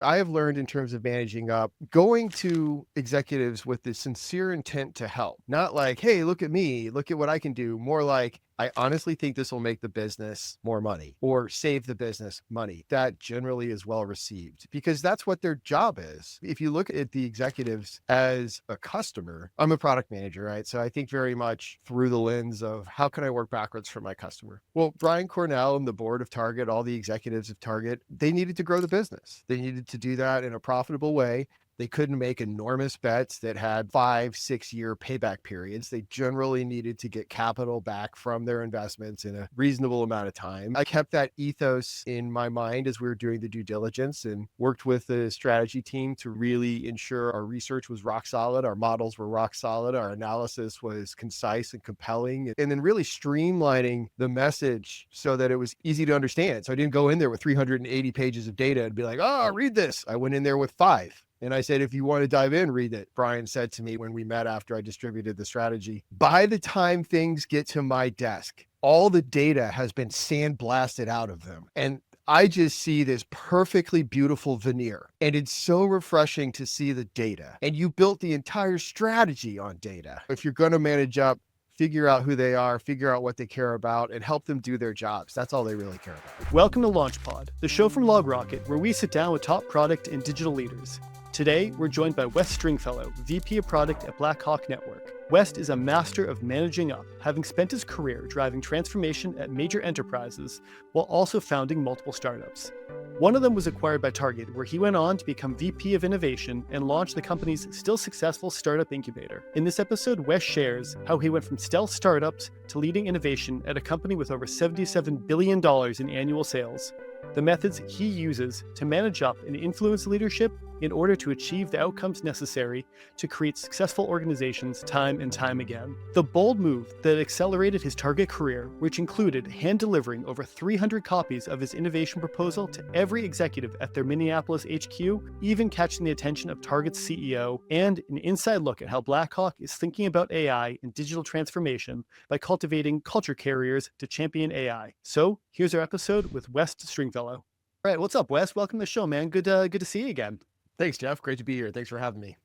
I have learned in terms of managing up, going to executives with the sincere intent to help, not like, hey, look at me, look at what I can do. More like, I honestly think this will make the business more money or save the business money. That generally is well received because that's what their job is. If you look at the executives as a customer, I'm a product manager, right? So I think very much through the lens of how can I work backwards for my customer? Well, Brian Cornell and the board of Target, all the executives of Target, they needed to grow the business. They needed to do that in a profitable way. They couldn't make enormous bets that had 5, 6 year payback periods. They generally needed to get capital back from their investments in a reasonable amount of time. I kept that ethos in my mind as we were doing the due diligence and worked with the strategy team to really ensure our research was rock solid, our models were rock solid, our analysis was concise and compelling, and then really streamlining the message so that it was easy to understand. So I didn't go in there with 380 pages of data and be like, oh, read this. I went in there with 5. And I said, if you want to dive in, read it. Brian said to me when we met after I distributed the strategy, by the time things get to my desk, all the data has been sandblasted out of them. And I just see this perfectly beautiful veneer. And it's so refreshing to see the data. And you built the entire strategy on data. If you're going to manage up, figure out who they are, figure out what they care about, and help them do their jobs. That's all they really care about. Welcome to LaunchPod, the show from LogRocket, where we sit down with top product and digital leaders. Today, we're joined by West Stringfellow, VP of Product at Blackhawk Network. West is a master of managing up, having spent his career driving transformation at major enterprises while also founding multiple startups. One of them was acquired by Target, where he went on to become VP of Innovation and launch the company's still successful startup incubator. In this episode, West shares how he went from stealth startups to leading innovation at a company with over $77 billion in annual sales, the methods he uses to manage up and influence leadership in order to achieve the outcomes necessary to create successful organizations time and time again. The bold move that accelerated his Target career, which included hand-delivering over 300 copies of his innovation proposal to every executive at their Minneapolis HQ, even catching the attention of Target's CEO, and an inside look at how Blackhawk is thinking about AI and digital transformation by cultivating culture carriers to champion AI. So here's our episode with West Stringfellow. All right, what's up, Wes? Welcome to the show, man. Good to see you again. Thanks, Jeff. Great to be here. Thanks for having me.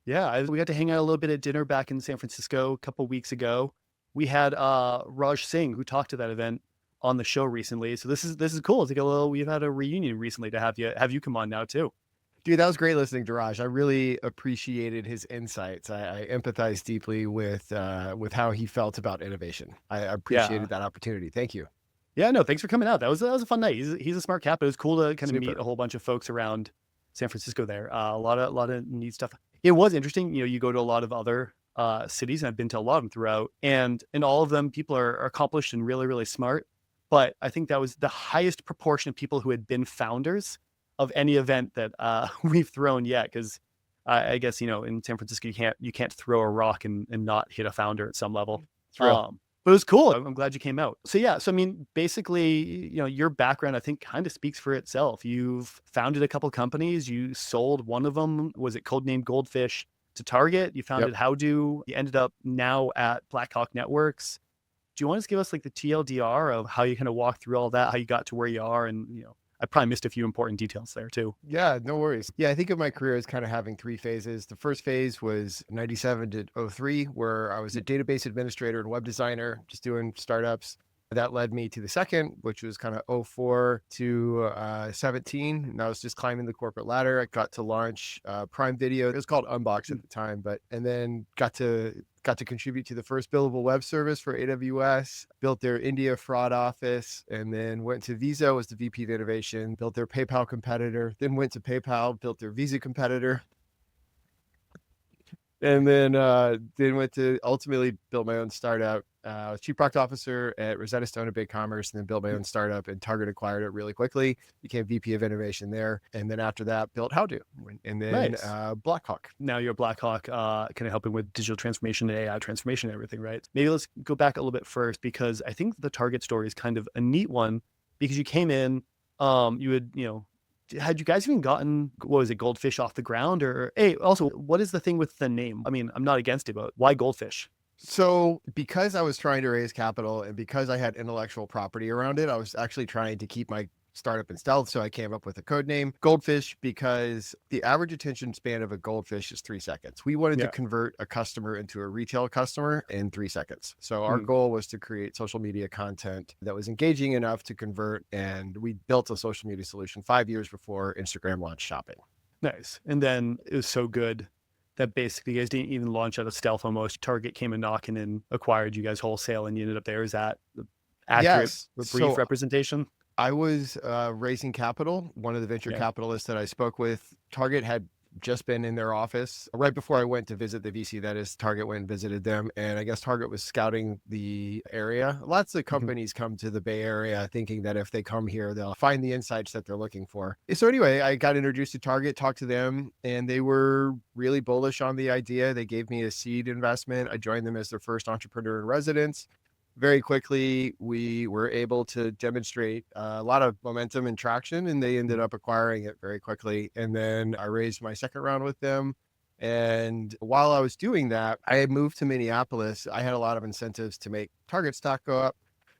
Yeah, we got to hang out a little bit at dinner back in San Francisco a couple weeks ago. We had Raj Singh, who talked to that event, on the show recently. So this is cool. It's like we've had a reunion recently to have you come on now too. Dude, that was great listening to Raj. I really appreciated his insights. I empathize deeply with how he felt about innovation. I appreciated that opportunity. Thank you. Yeah, no, thanks for coming out. That was a fun night. He's a smart cat, but it was cool to kind of meet a whole bunch of folks around San Francisco there. A lot of neat stuff. It was interesting. You go to a lot of other cities, and I've been to a lot of them throughout, and in all of them, people are accomplished and really, really smart. But I think that was the highest proportion of people who had been founders of any event that we've thrown yet. Because I guess in San Francisco, you can't throw a rock and not hit a founder at some level. But it was cool. I'm glad you came out. So yeah, I mean, basically, your background, I think, kind of speaks for itself. You've founded a couple companies. You sold one of them. Was it codenamed Goldfish to Target? You founded HowDo. You ended up now at Blackhawk Networks. Do you want to give us like the TLDR of how you kind of walk through all that, how you got to where you are? And, I probably missed a few important details there too. Yeah, no worries. Yeah, I think of my career as kind of having 3 phases. The first phase was 97 to 03, where I was a database administrator and web designer, just doing startups. That led me to the second, which was kind of 04 to 17. And I was just climbing the corporate ladder. I got to launch Prime Video. It was called Unbox at the time, and then got to contribute to the first billable web service for AWS, built their India fraud office, and then went to Visa, was the VP of innovation, built their PayPal competitor, then went to PayPal, built their Visa competitor, and then went to ultimately build my own startup. I was chief product officer at Rosetta Stone at BigCommerce, and then built my own startup, and Target acquired it really quickly, became VP of innovation there. And then after that, built HowDo, and then Blackhawk. Now you're Blackhawk, kind of helping with digital transformation and AI transformation and everything, right? Maybe let's go back a little bit first, because I think the Target story is kind of a neat one, because you came in, had you guys even gotten, Goldfish off the ground? Or, hey, also, what is the thing with the name? I mean, I'm not against it, but why Goldfish? So because I was trying to raise capital and because I had intellectual property around it, I was actually trying to keep my startup in stealth. So I came up with a code name, Goldfish, because the average attention span of a goldfish is 3 seconds. We wanted to Yeah. convert a customer into a retail customer in 3 seconds. So our Hmm. goal was to create social media content that was engaging enough to convert. And we built a social media solution 5 years before Instagram launched shopping. Nice. And then it was so good that basically you guys didn't even launch out of stealth almost. Target came and knocking and acquired you guys wholesale and you ended up there. Is that the accurate, Yes. brief So representation? I was raising capital. One of the venture Yeah. capitalists that I spoke with, Target had just been in their office right before I went to visit the VC. That is, Target went and visited them. And I guess Target was scouting the area. Lots of Mhm. companies come to the Bay Area thinking that if they come here, they'll find the insights that they're looking for. So anyway, I got introduced to Target, talked to them, and they were really bullish on the idea. They gave me a seed investment. I joined them as their first entrepreneur in residence. Very quickly, we were able to demonstrate a lot of momentum and traction, and they ended up acquiring it very quickly. And then I raised my second round with them. And while I was doing that, I had moved to Minneapolis. I had a lot of incentives to make Target stock go up.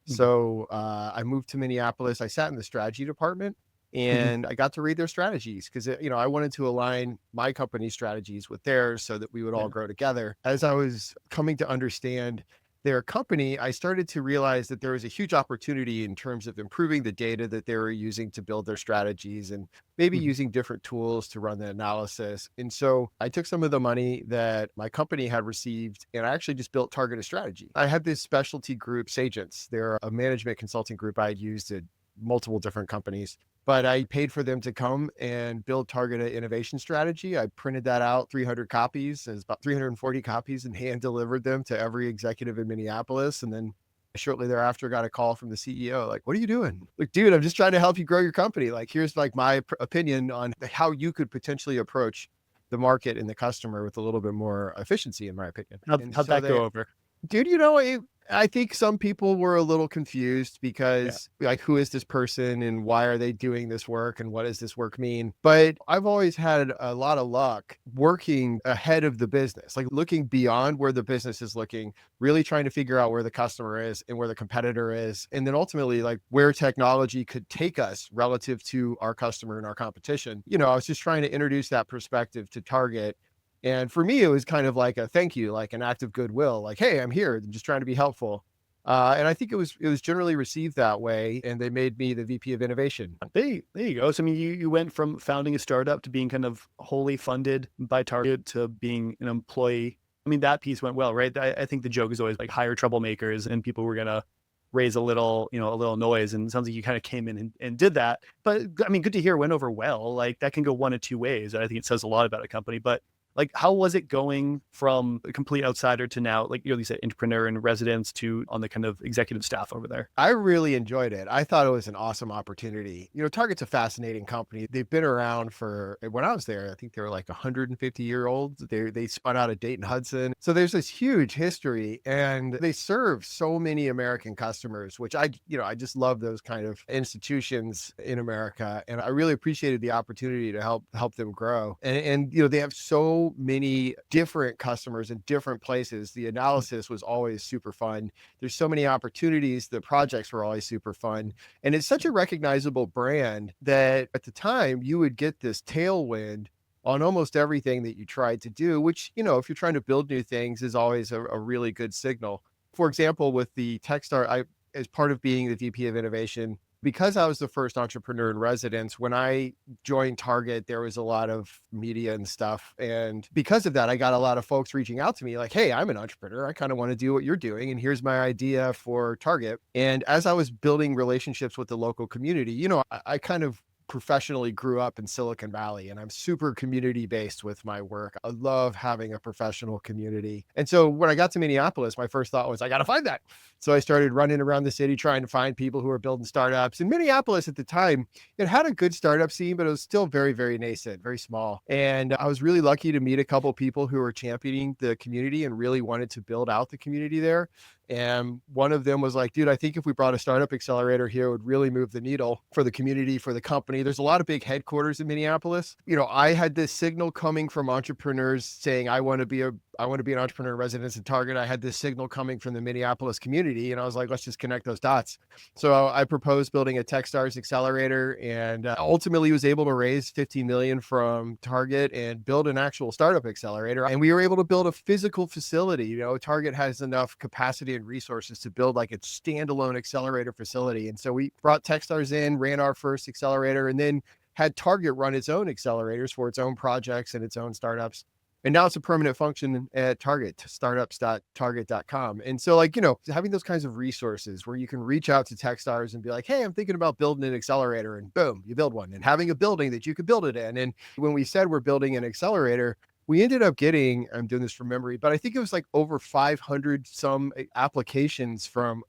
Mhm. So I moved to Minneapolis. I sat in the strategy department Mhm. and I got to read their strategies because, I wanted to align my company's strategies with theirs so that we would all Yeah. grow together. As I was coming to understand their company, I started to realize that there was a huge opportunity in terms of improving the data that they were using to build their strategies and maybe Mhm. using different tools to run the analysis. And so I took some of the money that my company had received and I actually just built Targeted Strategy. I had this specialty group, Sagents. They're a management consulting group I had used at multiple different companies. But I paid for them to come and build Targeted Innovation Strategy. I printed that out, 300 copies. It's about 340 copies, and hand delivered them to every executive in Minneapolis. And then shortly thereafter, got a call from the CEO, like, "What are you doing?" Like, "Dude, I'm just trying to help you grow your company. Like, here's like my opinion on how you could potentially approach the market and the customer with a little bit more efficiency, in my opinion." And How'd so that they go over? Dude, I think some people were a little confused Yeah. because, like, who is this person and why are they doing this work and what does this work mean? But I've always had a lot of luck working ahead of the business, like looking beyond where the business is looking, really trying to figure out where the customer is and where the competitor is. And then ultimately, like, where technology could take us relative to our customer and our competition. I was just trying to introduce that perspective to Target, and for me, it was kind of like a thank you, like an act of goodwill, like, "Hey, I'm here. I'm just trying to be helpful." And I think it was generally received that way, and they made me the VP of innovation. There you go. So I mean, you went from founding a startup to being kind of wholly funded by Target to being an employee. I mean, that piece went well, right? I think the joke is always like hire troublemakers and people were gonna raise a little noise. And it sounds like you kind of came in and did that. But I mean, good to hear it went over well. Like that can go one of two ways. I think it says a lot about a company. But like, how was it going from a complete outsider to now, like you said, entrepreneur in residence to on the kind of executive staff over there? I really enjoyed it. I thought it was an awesome opportunity. Target's a fascinating company. They've been around when I was there, I think they were like 150-year-olds. They spun out of Dayton Hudson. So there's this huge history and they serve so many American customers, which I just love those kind of institutions in America. And I really appreciated the opportunity to help them grow. And they have so many different customers in different places. The analysis was always super fun. There's so many opportunities. The projects were always super fun. And it's such a recognizable brand that at the time you would get this tailwind on almost everything that you tried to do, which, if you're trying to build new things is always a really good signal. For example, with the Techstar, as part of being the VP of innovation, because I was the first entrepreneur in residence, when I joined Target, there was a lot of media and stuff. And because of that, I got a lot of folks reaching out to me like, "Hey, I'm an entrepreneur. I kind of want to do what you're doing. And here's my idea for Target." And as I was building relationships with the local community, I kind of professionally grew up in Silicon Valley and I'm super community based with my work. I love having a professional community. And so when I got to Minneapolis, my first thought was, I got to find that. So I started running around the city trying to find people who are building startups. In Minneapolis at the time, it had a good startup scene, but it was still very, very nascent, very small. And I was really lucky to meet a couple people who were championing the community and really wanted to build out the community there. And one of them was like, "Dude, I think if we brought a startup accelerator here, it would really move the needle for the community, for the company." There's a lot of big headquarters in Minneapolis. I had this signal coming from entrepreneurs saying, I I want to be an entrepreneur in residence at Target. I had this signal coming from the Minneapolis community, and I was like, let's just connect those dots. So I proposed building a Techstars Accelerator, and ultimately was able to raise 15 million from Target and build an actual startup accelerator. And we were able to build a physical facility. Target has enough capacity and resources to build like a standalone accelerator facility. And so we brought Techstars in, ran our first accelerator, and then had Target run its own accelerators for its own projects and its own startups. And now it's a permanent function at Target, startups.target.com. And so having those kinds of resources where you can reach out to Techstars and be like, hey, I'm thinking about building an accelerator, and boom, you build one, and having a building that you could build it in. And when we said we're building an accelerator, we ended up getting, I'm doing this from memory, but I think it was like over 500 some applications from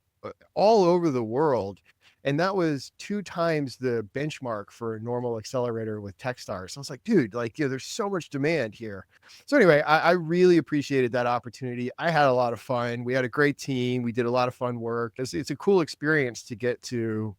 all over the world. And that was 2 times the benchmark for a normal accelerator with Techstars. So I was like, dude, there's so much demand here. So anyway, I really appreciated that opportunity. I had a lot of fun. We had a great team. We did a lot of fun work. It's a cool experience to get to,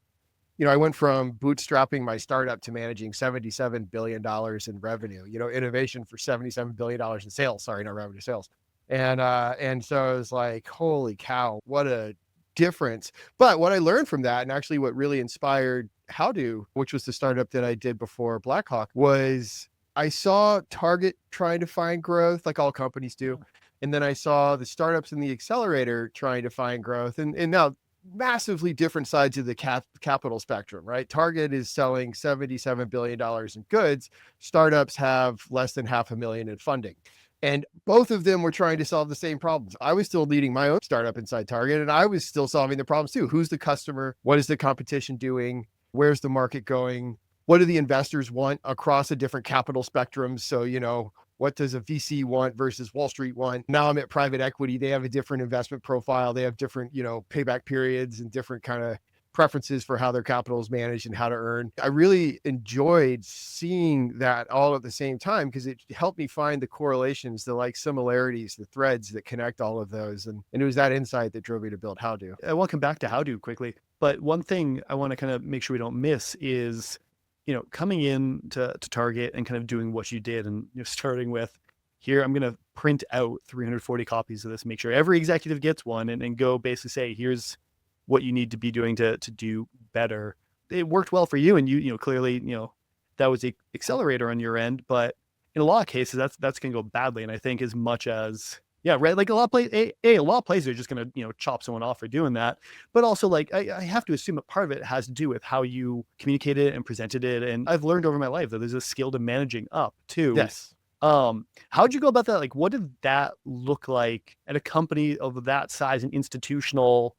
I went from bootstrapping my startup to managing $77 billion in revenue, innovation for $77 billion in sales. Sorry, not revenue, sales. And so I was like, holy cow, what a difference. But what I learned from that, and actually what really inspired HowDo, which was the startup that I did before Blackhawk, was I saw Target trying to find growth like all companies do. And then I saw the startups in the accelerator trying to find growth. And now massively different sides of the capital spectrum, right? Target is selling $77 billion in goods. Startups have less than $500,000 in funding. And both of them were trying to solve the same problems. I was still leading my own startup inside Target, and I was still solving the problems too. Who's the customer? What is the competition doing? Where's the market going? What do the investors want across a different capital spectrum? So, what does a VC want versus Wall Street want? Now I'm at private equity. They have a different investment profile. They have different, payback periods and different kind of preferences for how their capital is managed and how to earn. I really enjoyed seeing that all at the same time because it helped me find the correlations, the similarities, the threads that connect all of those. And it was that insight that drove me to build HowDo. I want to come back to HowDo quickly, but one thing I want to kind of make sure we don't miss is, coming in to Target and kind of doing what you did and starting with, here, I'm going to print out 340 copies of this, make sure every executive gets one and go basically say, here's what you need to be doing to do better. It worked well for you. And you clearly, that was a accelerator on your end, but in a lot of cases that's going to go badly. And I think as much as, yeah, right. Like a lot of places are just going to, chop someone off for doing that. But also I have to assume that part of it has to do with how you communicated it and presented it. And I've learned over my life that there's a skill to managing up too. Yes. How'd you go about that? What did that look like at a company of that size and institutional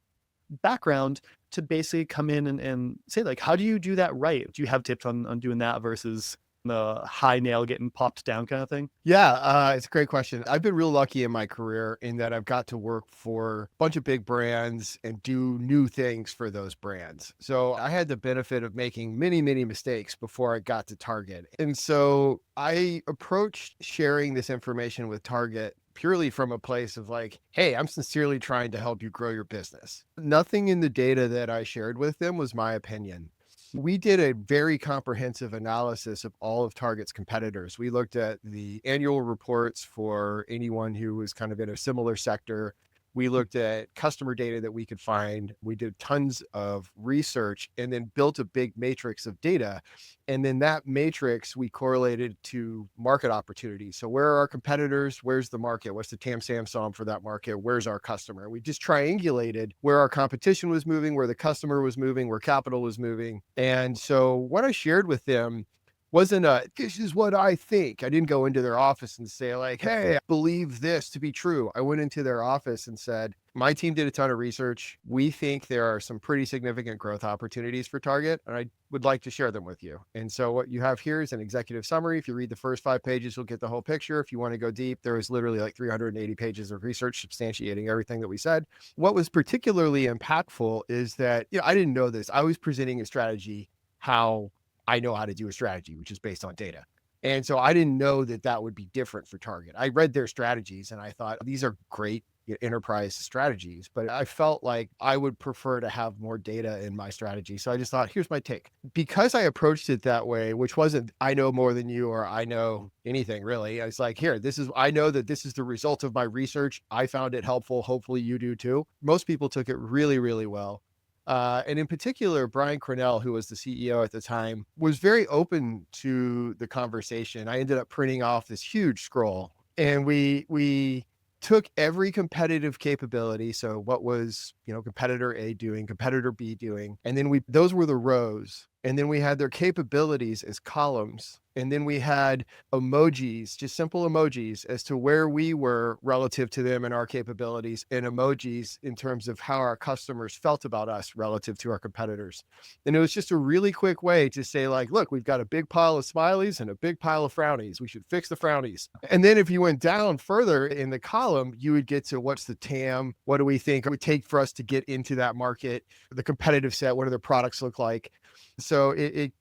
background to basically come in and say, how do you do that right? Do you have tips on doing that versus the high nail getting popped down kind of thing? Yeah, it's a great question. I've been real lucky in my career in that I've got to work for a bunch of big brands and do new things for those brands. So I had the benefit of making many, many mistakes before I got to Target. And so I approached sharing this information with Target purely from a place of hey, I'm sincerely trying to help you grow your business. Nothing in the data that I shared with them was my opinion. We did a very comprehensive analysis of all of Target's competitors. We looked at the annual reports for anyone who was kind of in a similar sector. We looked at customer data that we could find. We did tons of research and then built a big matrix of data. And then that matrix we correlated to market opportunities. So where are our competitors? Where's the market? What's the TAM SAM for that market? Where's our customer? We just triangulated where our competition was moving, where the customer was moving, where capital was moving. And so what I shared with them wasn't this is what I think. I didn't go into their office and say hey, I believe this to be true. I went into their office and said, my team did a ton of research. We think there are some pretty significant growth opportunities for Target, and I would like to share them with you. And so what you have here is an executive summary. If you read the first 5 pages, you'll get the whole picture. If you want to go deep, there was literally 380 pages of research substantiating everything that we said. What was particularly impactful is that, I didn't know this. I was presenting a strategy how I know how to do a strategy, which is based on data. And so I didn't know that would be different for Target. I read their strategies and I thought, these are great enterprise strategies, but I felt like I would prefer to have more data in my strategy. So I just thought, here's my take. Because I approached it that way, which wasn't, I know more than you, or I know anything really. I was like, here, I know that this is the result of my research. I found it helpful. Hopefully you do too. Most people took it really, really well. And in particular, Brian Cornell, who was the CEO at the time, was very open to the conversation. I ended up printing off this huge scroll, and we took every competitive capability. So what was, competitor A doing, competitor B doing, and then those were the rows. And then we had their capabilities as columns. And then we had emojis, just simple emojis as to where we were relative to them and our capabilities, and emojis in terms of how our customers felt about us relative to our competitors. And it was just a really quick way to say, like, look, we've got a big pile of smileys and a big pile of frownies. We should fix the frownies. And then if you went down further in the column, you would get to what's the TAM? What do we think it would take for us to get into that market? The competitive set, what do their products look like? So it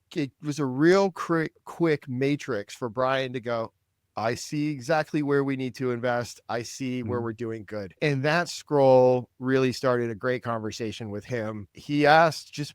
was a real quick matrix for Brian to go, I see exactly where we need to invest. I see where we're doing good. And that scroll really started a great conversation with him. He asked just,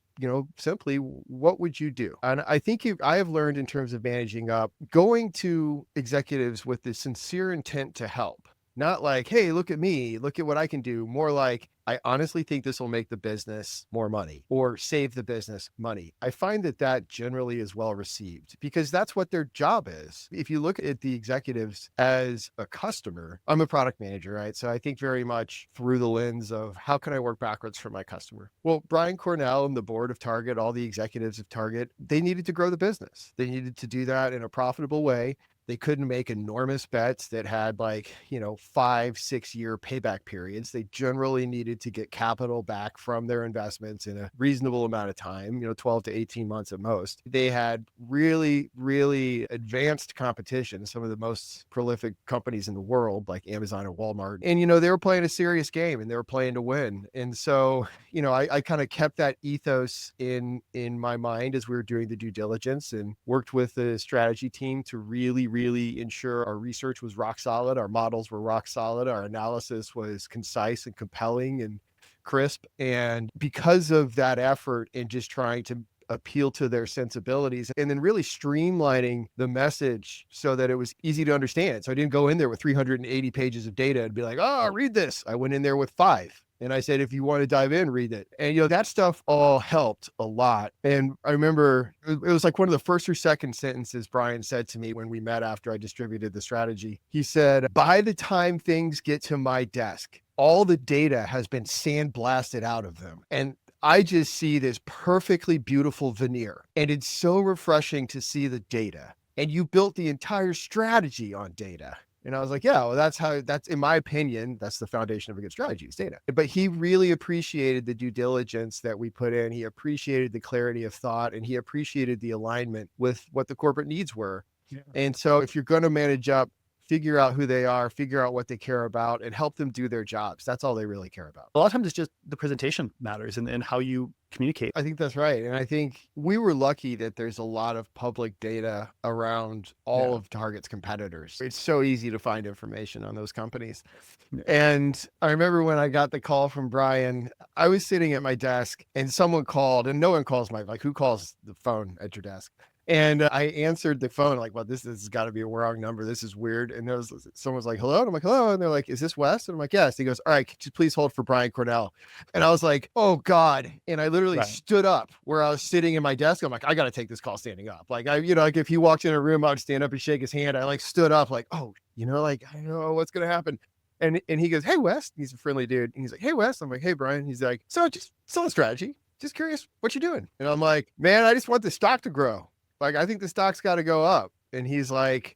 simply, what would you do? And I think I have learned in terms of managing up, going to executives with the sincere intent to help. Not like, hey, look at me, look at what I can do. More like, I honestly think this will make the business more money or save the business money. I find that generally is well received because that's what their job is. If you look at the executives as a customer, I'm a product manager, right? So I think very much through the lens of how can I work backwards for my customer? Well, Brian Cornell and the board of Target, all the executives of Target, they needed to grow the business. They needed to do that in a profitable way. They couldn't make enormous bets that had 5-6 year payback periods. They generally needed to get capital back from their investments in a reasonable amount of time, 12 to 18 months at most. They had really, really advanced competition, some of the most prolific companies in the world, like Amazon and Walmart. And, they were playing a serious game and they were playing to win. And so, I kind of kept that ethos in my mind as we were doing the due diligence and worked with the strategy team to really ensure our research was rock solid, our models were rock solid, our analysis was concise and compelling and crisp. And because of that effort and just trying to appeal to their sensibilities and then really streamlining the message so that it was easy to understand. So I didn't go in there with 380 pages of data and be like, oh, read this. I went in there with 5. And I said, if you want to dive in, read it. And, that stuff all helped a lot. And I remember it was like one of the first or second sentences Brian said to me when we met after I distributed the strategy. He said, by the time things get to my desk, all the data has been sandblasted out of them. And I just see this perfectly beautiful veneer. And it's so refreshing to see the data. And you built the entire strategy on data. And I was like, yeah, well, that's in my opinion, that's the foundation of a good strategy is data. But he really appreciated the due diligence that we put in. He appreciated the clarity of thought and he appreciated the alignment with what the corporate needs were. Yeah. And so if you're going to manage up, figure out who they are, figure out what they care about, and help them do their jobs. That's all they really care about. A lot of times it's just the presentation matters and how you communicate. I think that's right. And I think we were lucky that there's a lot of public data around all of Target's competitors. It's so easy to find information on those companies. Yeah. And I remember when I got the call from Brian, I was sitting at my desk and someone called, and no one calls who calls the phone at your desk? And I answered the phone like, well, this has got to be a wrong number. This is weird. And someone was like, hello. And I'm like, hello. And they're like, is this West? And I'm like, yes. He goes, all right, could you please hold for Brian Cornell? And I was like, oh God. And I literally stood up where I was sitting in my desk. I'm like, I got to take this call standing up. Like like if he walked in a room, I would stand up and shake his hand. I stood up like, oh, I don't know what's going to happen. And he goes, hey, West. He's a friendly dude. And he's like, hey, West. I'm like, hey, Brian. He's like, so just selling strategy. Just curious what you're doing. And I'm like, man, I just want the stock to grow. I think the stock's got to go up. And he's like,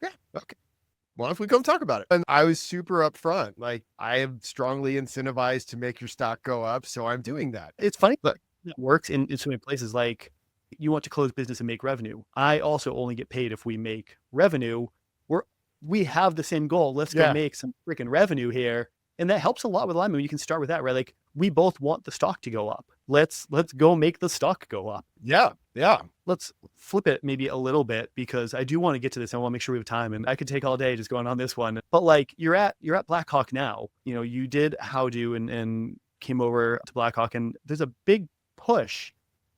yeah, okay. Well, if we come talk about it. And I was super upfront. I am strongly incentivized to make your stock go up. So I'm doing that. It's funny. Look, it works in so many places. Like you want to close business and make revenue. I also only get paid if we make revenue. We have the same goal. Let's go make some freaking revenue here. And that helps a lot with alignment. You can start with that, right? We both want the stock to go up. Let's go make the stock go up. Yeah. Yeah. Let's flip it maybe a little bit because I do want to get to this. I want to make sure we have time, and I could take all day just going on this one. But like you're at Blackhawk now. You did HowDo and came over to Blackhawk, and there's a big push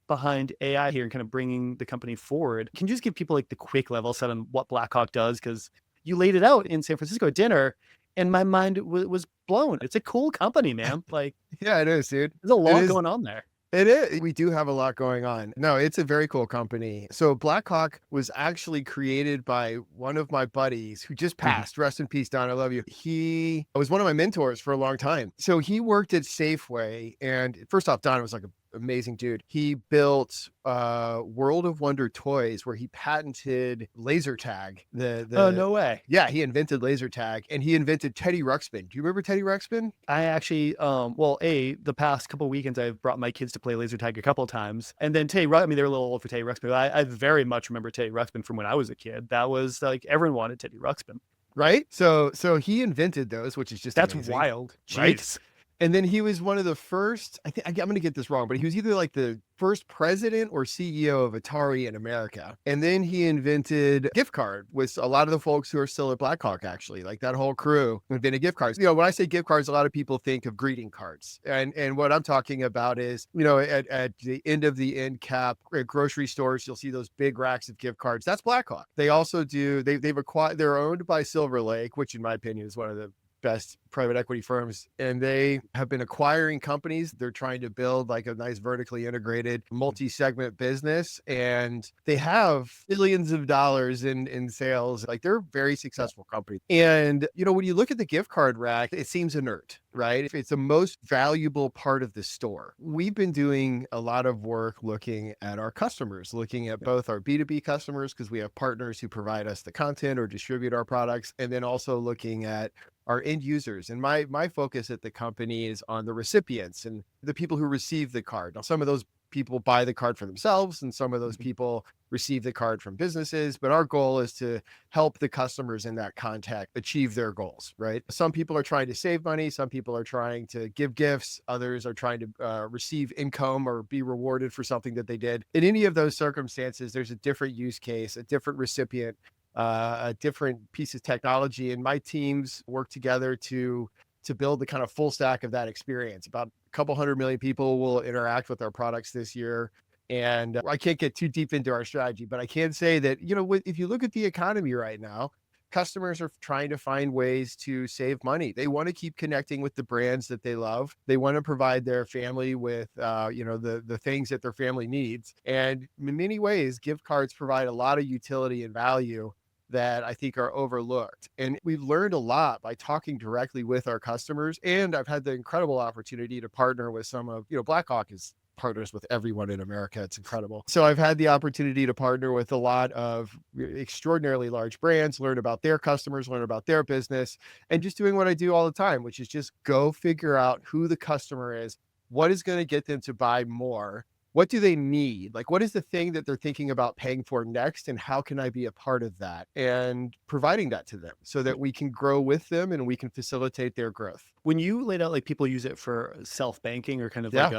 behind AI here and kind of bringing the company forward. Can you just give people like the quick level set on what Blackhawk does? Because you laid it out in San Francisco at dinner, and my mind was blown. It's a cool company, man. Like Yeah, it is, dude. there's a It lot is. going on there. It is. We do have a lot going on. No, it's a very cool company. So Blackhawk was actually created by one of my buddies who just Mhm. passed. Rest in peace, Don. I love you. He was one of my mentors for a long time. So he worked at Safeway. And first off, Don was like an amazing dude. He built World of Wonder toys where he patented laser tag. Oh, The no way. Yeah, he invented laser tag and he invented Teddy Ruxpin. Do you remember Teddy Ruxpin? I actually, the past couple of weekends, I've brought my kids to play laser tag a couple of times. And then I mean, they're a little old for Teddy Ruxpin, but I very much remember Teddy Ruxpin from when I was a kid. That was like, everyone wanted Teddy Ruxpin. Right? So he invented those, which is just That's amazing. wild. Right? Jeez. And then he was one of the first, I think I'm going to get this wrong, but he was either like the first president or CEO of Atari in America. And then he invented gift card with a lot of the folks who are still at Blackhawk, actually, like that whole crew invented gift cards. When I say gift cards, a lot of people think of greeting cards. And what I'm talking about is, at the end of the end cap at grocery stores, you'll see those big racks of gift cards. That's Blackhawk. They also do, they've acquired, they're owned by Silver Lake, which in my opinion is one of the best private equity firms, and they have been acquiring companies. They're trying to build like a nice vertically integrated multi-segment business, and they have billions of dollars in sales. Like they're a very successful company. And when you look at the gift card rack, it seems inert, right? It's the most valuable part of the store. We've been doing a lot of work looking at our customers, looking at both our B2B customers, because we have partners who provide us the content or distribute our products, and then also looking at our end users. And my focus at the company is on the recipients and the people who receive the card. Now, some of those people buy the card for themselves and some of those people receive the card from businesses, but our goal is to help the customers in that contact achieve their goals, right? Some people are trying to save money. Some people are trying to give gifts. Others are trying to receive income or be rewarded for something that they did. In any of those circumstances, there's a different use case, a different recipient, a different piece of technology, and my teams work together to build the kind of full stack of that experience. About a couple 100 million people will interact with our products this year. And I can't get too deep into our strategy, but I can say that, if you look at the economy right now, customers are trying to find ways to save money. They want to keep connecting with the brands that they love. They want to provide their family with, the things that their family needs. And in many ways, gift cards provide a lot of utility and value that I think are overlooked. And we've learned a lot by talking directly with our customers. And I've had the incredible opportunity to partner with some of, Blackhawk is partners with everyone in America. It's incredible. So I've had the opportunity to partner with a lot of extraordinarily large brands, learn about their customers, learn about their business, and just doing what I do all the time, which is just go figure out who the customer is, what is going to get them to buy more. What do they need? Like, what is the thing that they're thinking about paying for next? And how can I be a part of that? And providing that to them so that we can grow with them and we can facilitate their growth. When you laid out, like people use it for self-banking or kind of like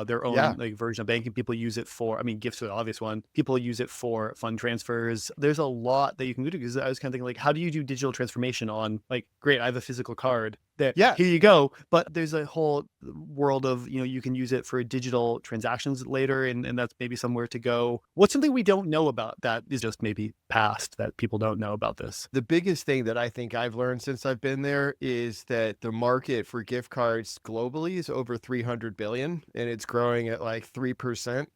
their own like version of banking, people use it for, I mean, gifts are the obvious one. People use it for fund transfers. There's a lot that you can do because I was kind of thinking like, how do you do digital transformation on like, great, I have a physical card there. Yeah. Here you go. But there's a whole world of, you can use it for digital transactions later. And that's maybe somewhere to go. What's something we don't know about that is just maybe past that people don't know about this? The biggest thing that I think I've learned since I've been there is that the market for gift cards globally is over 300 billion and it's growing at like 3%.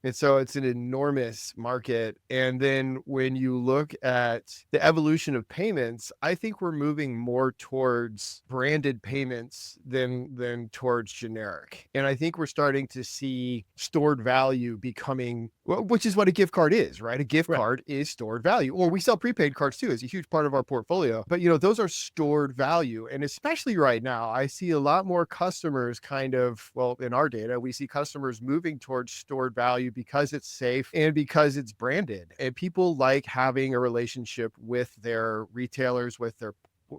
And so it's an enormous market. And then when you look at the evolution of payments, I think we're moving more towards branded payments than towards generic. And I think we're starting to see stored value becoming, which is what a gift card is, right? A gift card is stored value. Or we sell prepaid cards too. It's a huge part of our portfolio. But, those are stored value. And especially right now, I see a lot more customers in our data, we see customers moving towards stored value because it's safe and because it's branded. And people like having a relationship with their retailers, with their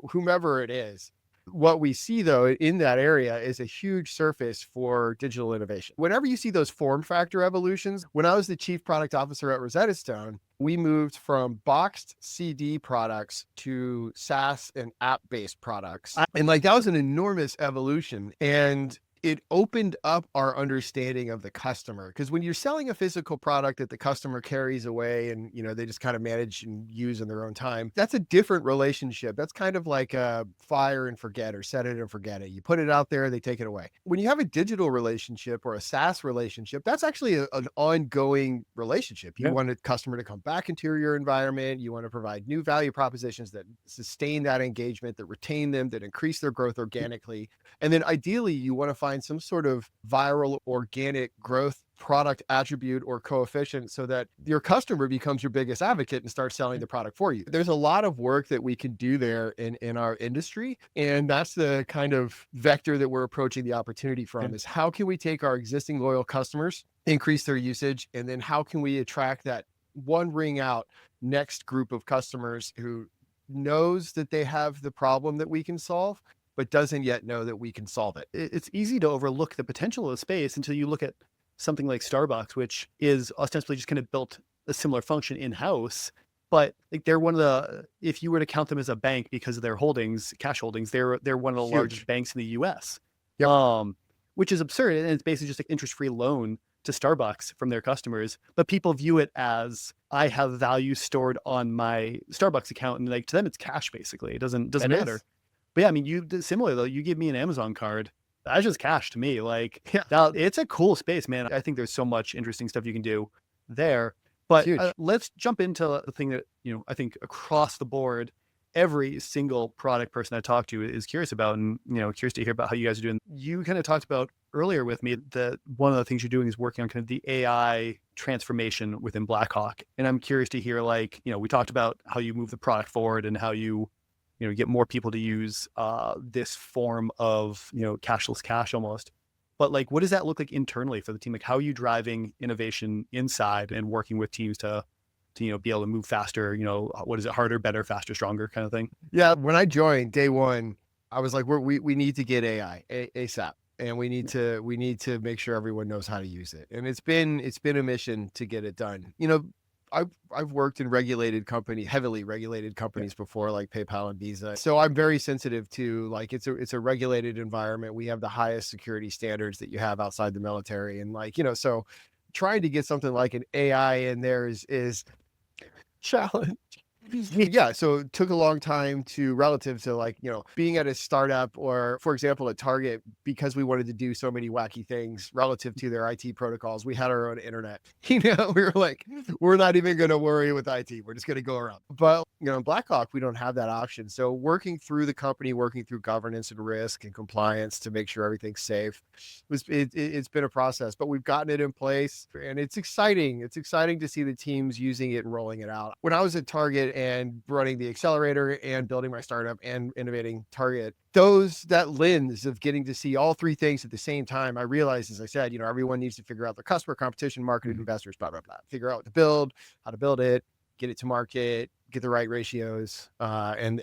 whomever it is. What we see though in that area is a huge surface for digital innovation. Whenever you see those form factor evolutions, when I was the chief product officer at Rosetta Stone, we moved from boxed CD products to SaaS and app-based products. And like that was an enormous evolution. And it opened up our understanding of the customer. Because when you're selling a physical product that the customer carries away and, they just kind of manage and use in their own time, that's a different relationship. That's kind of like a fire and forget or set it and forget it. You put it out there, they take it away. When you have a digital relationship or a SaaS relationship, that's actually an ongoing relationship. You want a customer to come back into your environment. You want to provide new value propositions that sustain that engagement, that retain them, that increase their growth organically. And then ideally, you want to find some sort of viral organic growth product attribute or coefficient so that your customer becomes your biggest advocate and starts selling the product for you. There's a lot of work that we can do there in our industry. And that's the kind of vector that we're approaching the opportunity from is how can we take our existing loyal customers, increase their usage, and then how can we attract that one ring out next group of customers who knows that they have the problem that we can solve, but doesn't yet know that we can solve it. It's easy to overlook the potential of space until you look at something like Starbucks, which is ostensibly just kind of built a similar function in-house. But like they're one of the, if you were to count them as a bank because of their holdings, cash holdings, they're one of the largest banks in the US. Which is absurd. And it's basically just an interest-free loan to Starbucks from their customers. But people view it as I have value stored on my Starbucks account. And like to them, it's cash basically. It doesn't matter. But yeah, I mean, similarly though, you give me an Amazon card, that's just cash to me. Like, it's a cool space, man. I think there's so much interesting stuff you can do there. But let's jump into the thing that, I think across the board, every single product person I talk to is curious about and, curious to hear about how you guys are doing. You kind of talked about earlier with me that one of the things you're doing is working on kind of the AI transformation within Blackhawk. And I'm curious to hear, like, we talked about how you move the product forward and how you get more people to use this form of, cashless cash almost. But like, what does that look like internally for the team? Like, how are you driving innovation inside and working with teams to be able to move faster? What is it? Harder, better, faster, stronger kind of thing? Yeah. When I joined day one, I was like, we need to get AI ASAP. And we need to make sure everyone knows how to use it. And it's been a mission to get it done. I've worked in heavily regulated companies before, like PayPal and Visa. So I'm very sensitive to like, it's a regulated environment. We have the highest security standards that you have outside the military. And like, so trying to get something like an AI in there is challenge. Yeah. So it took a long time relative to like, being at a startup or, for example, at Target, because we wanted to do so many wacky things relative to their IT protocols. We had our own internet. We were like, we're not even going to worry with IT. We're just going to go around. But, in Blackhawk, we don't have that option. So working through the company, working through governance and risk and compliance to make sure everything's safe, it's been a process, but we've gotten it in place and it's exciting. It's exciting to see the teams using it and rolling it out. When I was at Target and running the Accelerator and building my startup and innovating Target, that lens of getting to see all three things at the same time, I realized, as I said, everyone needs to figure out their customer, competition, market, investors, blah, blah, blah, figure out what to build, how to build it, get it to market, get the right ratios, and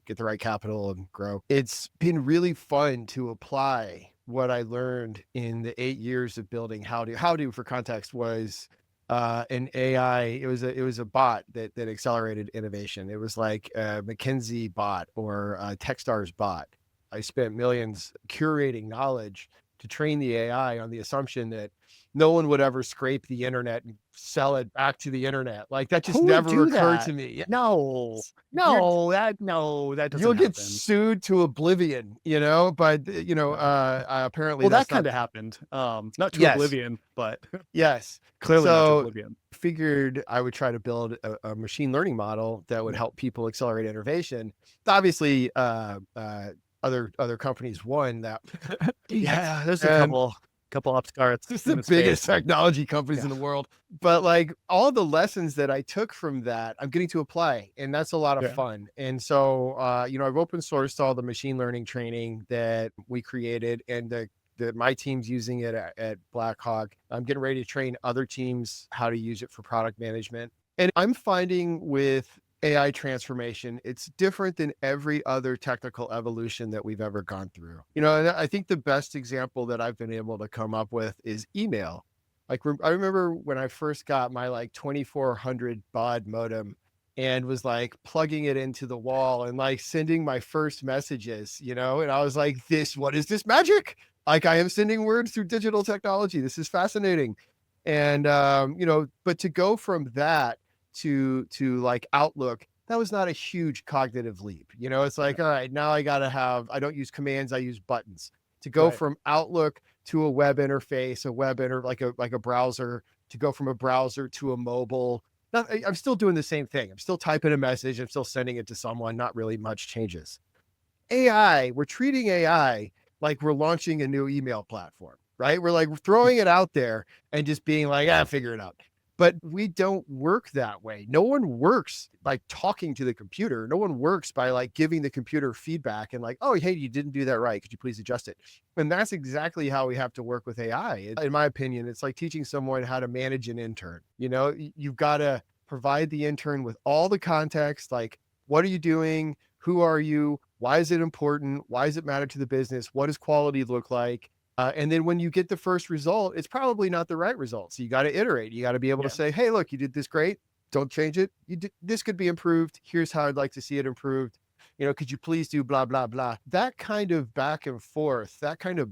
get the right capital and grow. It's been really fun to apply what I learned in the 8 years of building HowDo. HowDo, for context, was an AI. It was a bot that accelerated innovation. It was like a McKinsey bot or a Techstars bot. I spent millions curating knowledge to train the AI on the assumption that no one would ever scrape the internet and sell it back to the internet. Like that just never occurred to me. No, that doesn't You'll get happen. sued to oblivion, but apparently that kind of happened. Not to oblivion, but yes, clearly not to oblivion. Figured I would try to build a machine learning model that would help people accelerate innovation. Obviously, other companies won that. There's a couple upstarts. It's the biggest technology companies in the world. But like all the lessons that I took from that, I'm getting to apply, and that's a lot of fun. And so, I've open sourced all the machine learning training that we created, and my team's using it at Blackhawk. I'm getting ready to train other teams how to use it for product management. And I'm finding with AI transformation, it's different than every other technical evolution that we've ever gone through. And I think the best example that I've been able to come up with is email. I remember when I first got my like 2400 baud modem and was like plugging it into the wall and like sending my first messages, and I was like, what is this magic? Like I am sending words through digital technology. This is fascinating. And, but to go from that to like Outlook, that was not a huge cognitive leap. It's like, all right, now I don't use commands, I use buttons. To go Right. from Outlook to a web interface, like a browser, to go from a browser to a mobile. I'm still doing the same thing. I'm still typing a message. I'm still sending it to someone. Not really much changes. AI, we're treating AI like we're launching a new email platform, right? We're like throwing it out there and just being like, figure it out. But we don't work that way. No one works by talking to the computer. No one works by like giving the computer feedback and like, oh, hey, you didn't do that right. Could you please adjust it? And that's exactly how we have to work with AI. In my opinion, it's like teaching someone how to manage an intern. You've got to provide the intern with all the context, like, what are you doing? Who are you? Why is it important? Why does it matter to the business? What does quality look like? And then when you get the first result, it's probably not the right result. So you got to iterate. You got to be able to say, hey, look, you did this great. Don't change it. This could be improved. Here's how I'd like to see it improved. Could you please do blah, blah, blah. That kind of back and forth, that kind of,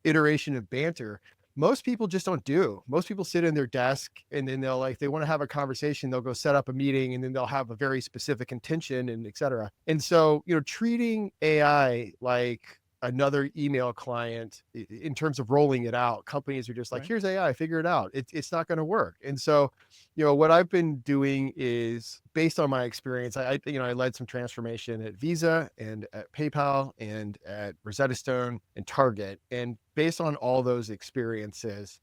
iteration and banter, most people just don't do. Most people sit in their desk and then they want to have a conversation. They'll go set up a meeting and then they'll have a very specific intention and et cetera. And so, treating AI like another email client in terms of rolling it out, companies are just like, Right. here's AI, figure it out. It's not going to work. And so, what I've been doing is based on my experience. I led some transformation at Visa and at PayPal and at Rosetta Stone and Target. And based on all those experiences,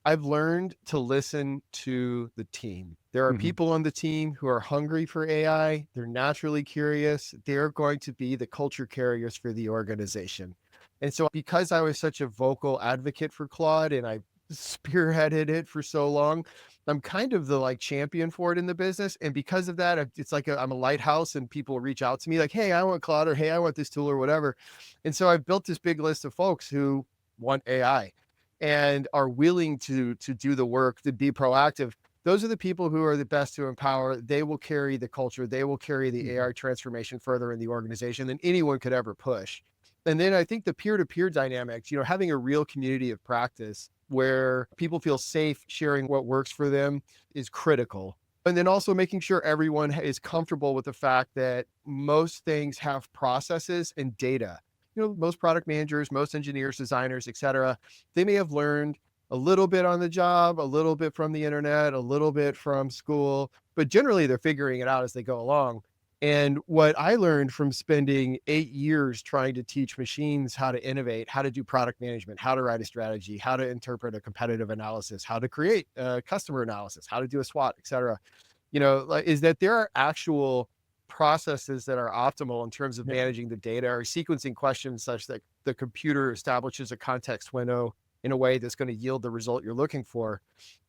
I've learned to listen to the team. There are Mhm. people on the team who are hungry for AI. They're naturally curious. They're going to be the culture carriers for the organization. And so because I was such a vocal advocate for Claude and I spearheaded it for so long, I'm kind of the like champion for it in the business. And because of that, it's like I'm a lighthouse and people reach out to me like, hey, I want Claude, or hey, I want this tool or whatever. And so I've built this big list of folks who want AI and are willing to do the work, to be proactive. Those are the people who are the best to empower. They will carry the culture. They will carry the Mhm. AI transformation further in the organization than anyone could ever push. And then I think the peer-to-peer dynamics, having a real community of practice where people feel safe sharing what works for them is critical. And then also making sure everyone is comfortable with the fact that most things have processes and data. Most product managers, most engineers, designers, et cetera, they may have learned a little bit on the job, a little bit from the internet, a little bit from school, but generally they're figuring it out as they go along. And what I learned from spending 8 years trying to teach machines how to innovate, how to do product management, how to write a strategy, how to interpret a competitive analysis, how to create a customer analysis, how to do a SWOT, et cetera, is that there are actual processes that are optimal in terms of Yeah. managing the data or sequencing questions such that the computer establishes a context window in a way that's going to yield the result you're looking for.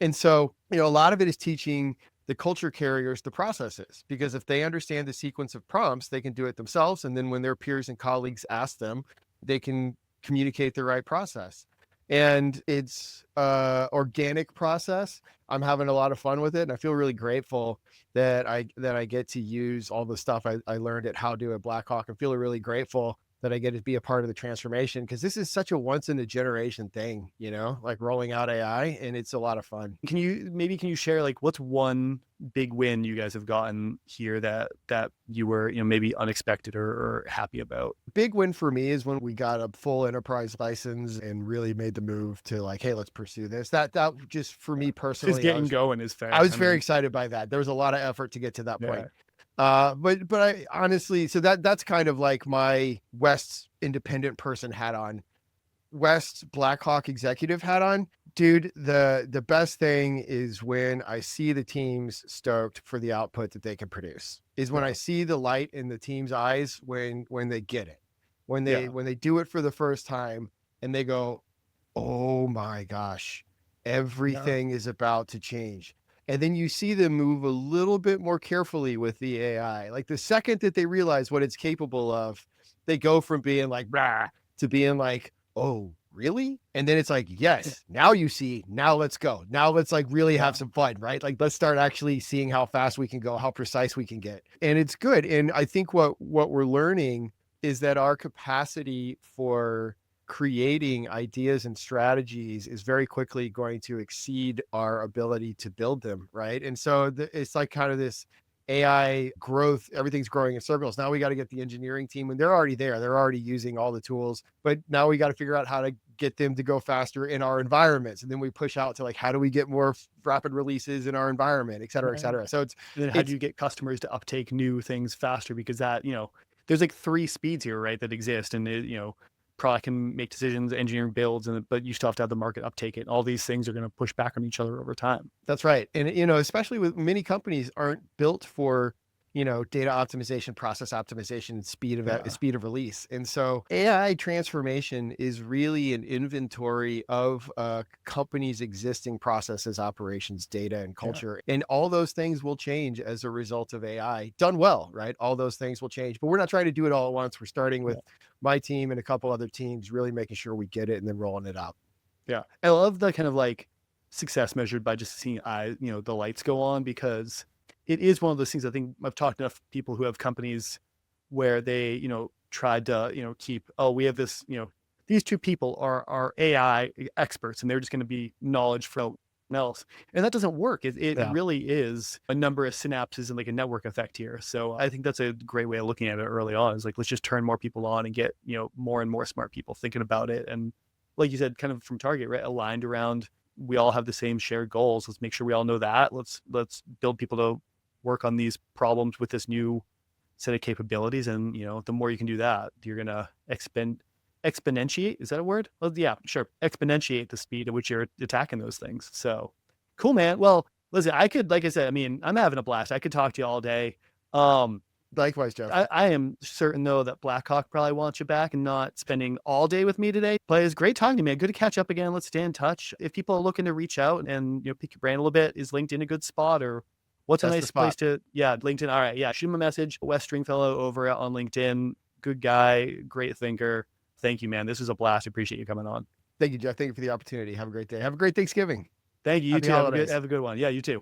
And so, a lot of it is teaching the culture carriers the processes, because if they understand the sequence of prompts, they can do it themselves. And then when their peers and colleagues ask them, they can communicate the right process. And it's organic process. I'm having a lot of fun with it. And I feel really grateful that I get to use all the stuff I learned at HowDo at Blackhawk. I'm feeling really grateful that I get to be a part of the transformation, because this is such a once in a generation thing, like rolling out AI, and it's a lot of fun. Can you share like what's one big win you guys have gotten here that you were maybe unexpected or happy about? Big win for me is when we got a full enterprise license and really made the move to like, hey, let's pursue this. That just for me Just personally, getting going is I fair. was I very mean, excited by that. There was a lot of effort to get to that yeah. point. But I honestly, so that's kind of like my West independent person hat on. West Blackhawk executive hat on. Dude, the best thing is when I see the teams stoked for the output that they can produce. Is when Yeah. I see the light in the team's eyes when they get it. When they Yeah. when they do it for the first time and they go, "Oh my gosh, Yeah. everything is about to change." And then you see them move a little bit more carefully with the AI. Like the second that they realize what it's capable of, they go from being like, "Rah," to being like, "Oh, really?" And then it's like, "Yes, now you see, now let's go. Now let's like really Yeah. have some fun, right? Like let's start actually seeing how fast we can go, how precise we can get." And it's good. And I think what we're learning is that our capacity for creating ideas and strategies is very quickly going to exceed our ability to build them, right? And so it's like kind of this AI growth, everything's growing in circles. Now we got to get the engineering team, and they're already there. They're already using all the tools, but now we got to figure out how to get them to go faster in our environments. And then we push out to like, how do we get more rapid releases in our environment, et cetera, et Right. cetera. So And then how do it's you get customers to uptake new things faster? Because that, there's like three speeds here, right, that exist. And, product can make decisions, engineering builds, but you still have to have the market uptake it. All these things are going to push back on each other over time. That's right. And, especially with many companies aren't built for, data optimization, process optimization, Yeah. speed of release. And so AI transformation is really an inventory of a company's existing processes, operations, data, and Yeah. culture. And all those things will change as a result of AI done well, right? All those things will change, but we're not trying to do it all at once. We're starting with Yeah. my team and a couple other teams, really making sure we get it and then rolling it out. Yeah. I love the kind of like success measured by just seeing the lights go on, because it is one of those things. I think I've talked to enough people who have companies where they, tried to, keep, oh, we have this, these two people are AI experts and they're just going to be knowledge from else. And that doesn't work. It Yeah. really is a number of synapses and like a network effect here. So I think that's a great way of looking at it early on, is like, let's just turn more people on and get, more and more smart people thinking about it. And like you said, kind of from Target, right? Aligned around, we all have the same shared goals. Let's make sure we all know that. Let's build people to work on these problems with this new set of capabilities. And the more you can do that, you're gonna exponentiate. Is that a word? Well, yeah, sure. Exponentiate the speed at which you're attacking those things. So cool, man. Well, listen, I could, like I said, I mean, I'm having a blast. I could talk to you all day. Likewise, Jeff. I am certain though that Blackhawk probably wants you back and not spending all day with me today. But it's great talking to you, man. Good to catch up again. Let's stay in touch. If people are looking to reach out and pick your brain a little bit, is LinkedIn a good spot, or what's a That's the nice place spot. to? Yeah, LinkedIn. All right, yeah. Shoot him a message. West Stringfellow over on LinkedIn. Good guy, great thinker. Thank you, man. This was a blast. Appreciate you coming on. Thank you, Jeff. Thank you for the opportunity. Have a great day. Have a great Thanksgiving. Thank you. You Happy too. holidays. Have a good one. Yeah, you too.